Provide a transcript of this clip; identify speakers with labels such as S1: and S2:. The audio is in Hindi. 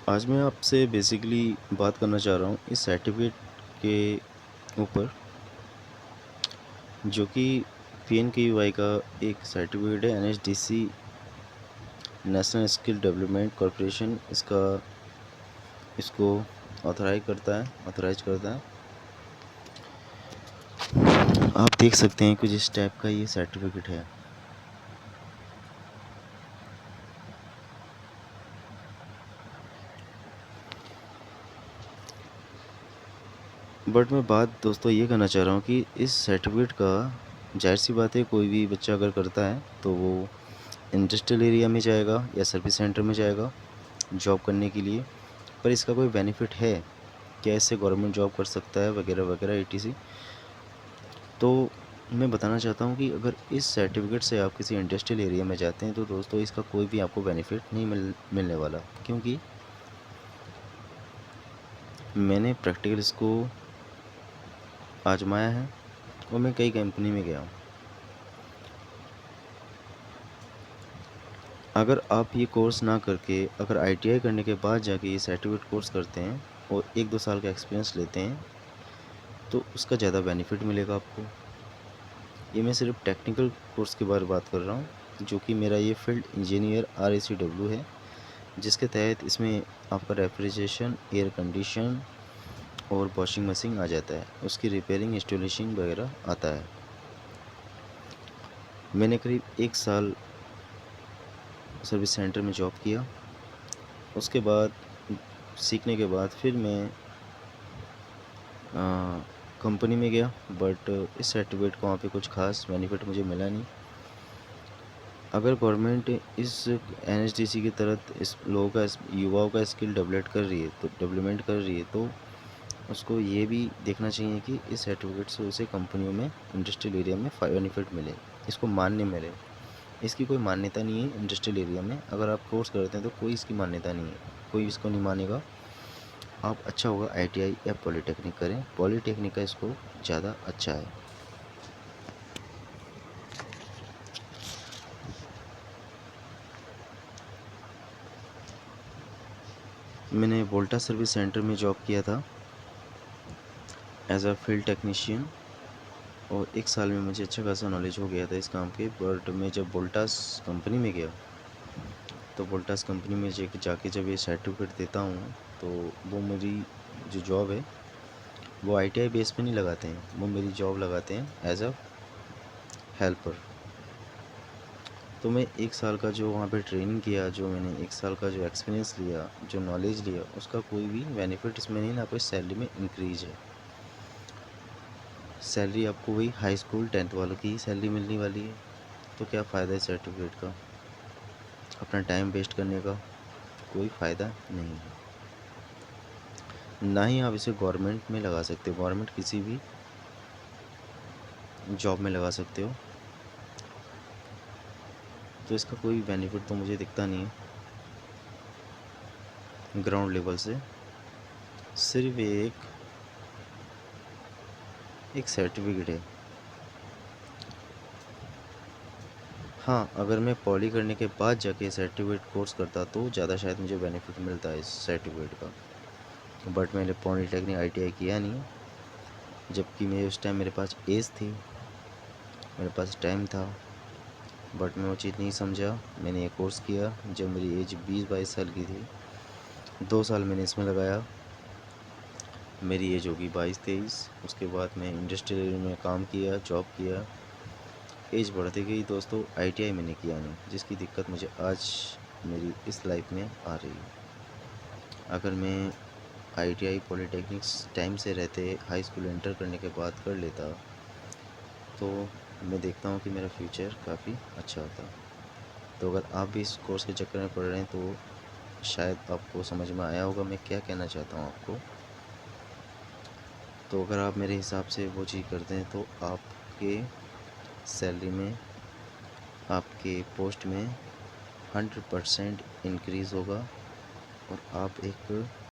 S1: आज मैं आपसे बेसिकली बात करना चाह रहा हूँ इस सर्टिफिकेट के ऊपर, जो कि पीएनकेवीवाई का एक सर्टिफिकेट है। NHDC national skill development corporation इसको ऑथराइज करता है। आप देख सकते हैं कुछ इस टाइप का ये सर्टिफिकेट है। बट मैं बात दोस्तों ये करना चाह रहा हूँ कि इस सर्टिफिकेट का जाहिर सी बात है, कोई भी बच्चा अगर करता है तो वो इंडस्ट्रियल एरिया में जाएगा या सर्विस सेंटर में जाएगा जॉब करने के लिए। पर इसका कोई बेनिफिट है क्या, इससे गवर्नमेंट जॉब कर सकता है वगैरह वगैरह ईटीसी। तो मैं बताना चाहता हूँ कि अगर इस सर्टिफिकेट से आप किसी इंडस्ट्रियल एरिया में जाते हैं तो दोस्तों इसका कोई भी आपको बेनिफिट नहीं मिलने वाला, क्योंकि मैंने प्रैक्टिकल इसको आजमाया है और मैं कई कंपनी में गया हूँ। अगर आप ये कोर्स ना करके अगर आईटीआई करने के बाद जाके ये सर्टिफिकेट कोर्स करते हैं और 1-2 साल का एक्सपीरियंस लेते हैं तो उसका ज़्यादा बेनिफिट मिलेगा आपको। ये मैं सिर्फ टेक्निकल कोर्स के बारे में बात कर रहा हूँ, जो कि मेरा ये फील्ड इंजीनियर RACW है, जिसके तहत इसमें आपका रेफ्रिजरेशन, एयर कंडीशन और वॉशिंग मशीन आ जाता है। उसकी रिपेयरिंग, इंस्टॉलेशन वगैरह आता है। मैंने करीब 1 साल सर्विस सेंटर में जॉब किया। उसके बाद सीखने के बाद फिर मैं कंपनी में गया, बट इस सर्टिफिकेट को वहाँ पे कुछ खास बेनिफिट मुझे मिला नहीं। अगर गवर्नमेंट इस एनएचडीसी की तरह इस लोगों का युवाओं का स्किल डेवलपमेंट कर रही है तो उसको ये भी देखना चाहिए कि इस सर्टिफिकेट से उसे कंपनियों में, इंडस्ट्रियल एरिया में बेनिफिट मिले, इसको मान्य मिले। इसकी कोई मान्यता नहीं है इंडस्ट्रियल एरिया में। अगर आप कोर्स करते हैं तो कोई इसकी मान्यता नहीं है, कोई इसको नहीं मानेगा। आप अच्छा होगा आईटीआई या पॉलीटेक्निक करें, पॉलीटेक्निक का इसको ज़्यादा अच्छा है। मैंने वोल्टा सर्विस सेंटर में जॉब किया था एज अ फील्ड टेक्नीशियन, और 1 साल में मुझे अच्छा खासा नॉलेज हो गया था इस काम के। बट मैं जब वोल्टास कंपनी में गया तो वोल्टास कंपनी में जाके जब ये सर्टिफिकेट देता हूँ तो वो मेरी जो जॉब है वो आईटीआई बेस पे नहीं लगाते हैं, वो मेरी जॉब लगाते हैं एज अ हेल्पर। तो मैं 1 साल का जो वहाँ पे ट्रेनिंग किया, जो मैंने 1 साल का जो एक्सपीरियंस लिया, जो नॉलेज लिया, उसका कोई भी बेनिफिट इसमें नहीं, ना कोई सैलरी में इंक्रीज है। सैलरी आपको वही हाई स्कूल 10th वालों की ही सैलरी मिलने वाली है। तो क्या फ़ायदा है सर्टिफिकेट का, अपना टाइम वेस्ट करने का कोई फ़ायदा नहीं है। ना ही आप इसे गवर्नमेंट में लगा सकते हो, गवर्नमेंट किसी भी जॉब में लगा सकते हो। तो इसका कोई बेनिफिट तो मुझे दिखता नहीं है ग्राउंड लेवल से। सिर्फ एक सर्टिफिकेट है। हाँ, अगर मैं पॉली करने के बाद जाके सर्टिफिकेट कोर्स करता तो ज़्यादा शायद मुझे बेनिफिट मिलता है इस सर्टिफिकेट का। बट मैंने पॉलीटेक्निक आईटीआई किया नहीं, जबकि मैं उस टाइम मेरे पास एज थी, मेरे पास टाइम था। बट मैं वो चीज़ नहीं समझा। मैंने ये कोर्स किया जब मेरी एज 20-22 साल की थी। 2 साल मैंने इसमें लगाया, मेरी एज होगी 22-23। उसके बाद मैं इंडस्ट्रियल एरिया में काम किया, जॉब किया। एज बढ़ती गई दोस्तों, आईटीआई मैंने किया नहीं, जिसकी दिक्कत मुझे आज मेरी इस लाइफ में आ रही है। अगर मैं आईटीआई पॉलीटेक्निक्स टाइम से रहते हाई स्कूल एंटर करने के बाद कर लेता तो मैं देखता हूँ कि मेरा फ्यूचर काफ़ी अच्छा होता। तो अगर आप भी इस कोर्स के चक्कर में पड़ रहे हैं तो शायद आपको समझ में आया होगा मैं क्या कहना चाहता हूँ आपको। तो अगर आप मेरे हिसाब से वो चीज़ करते हैं तो आपके सैलरी में, आपके पोस्ट में 100% इंक्रीज़ होगा और आप एक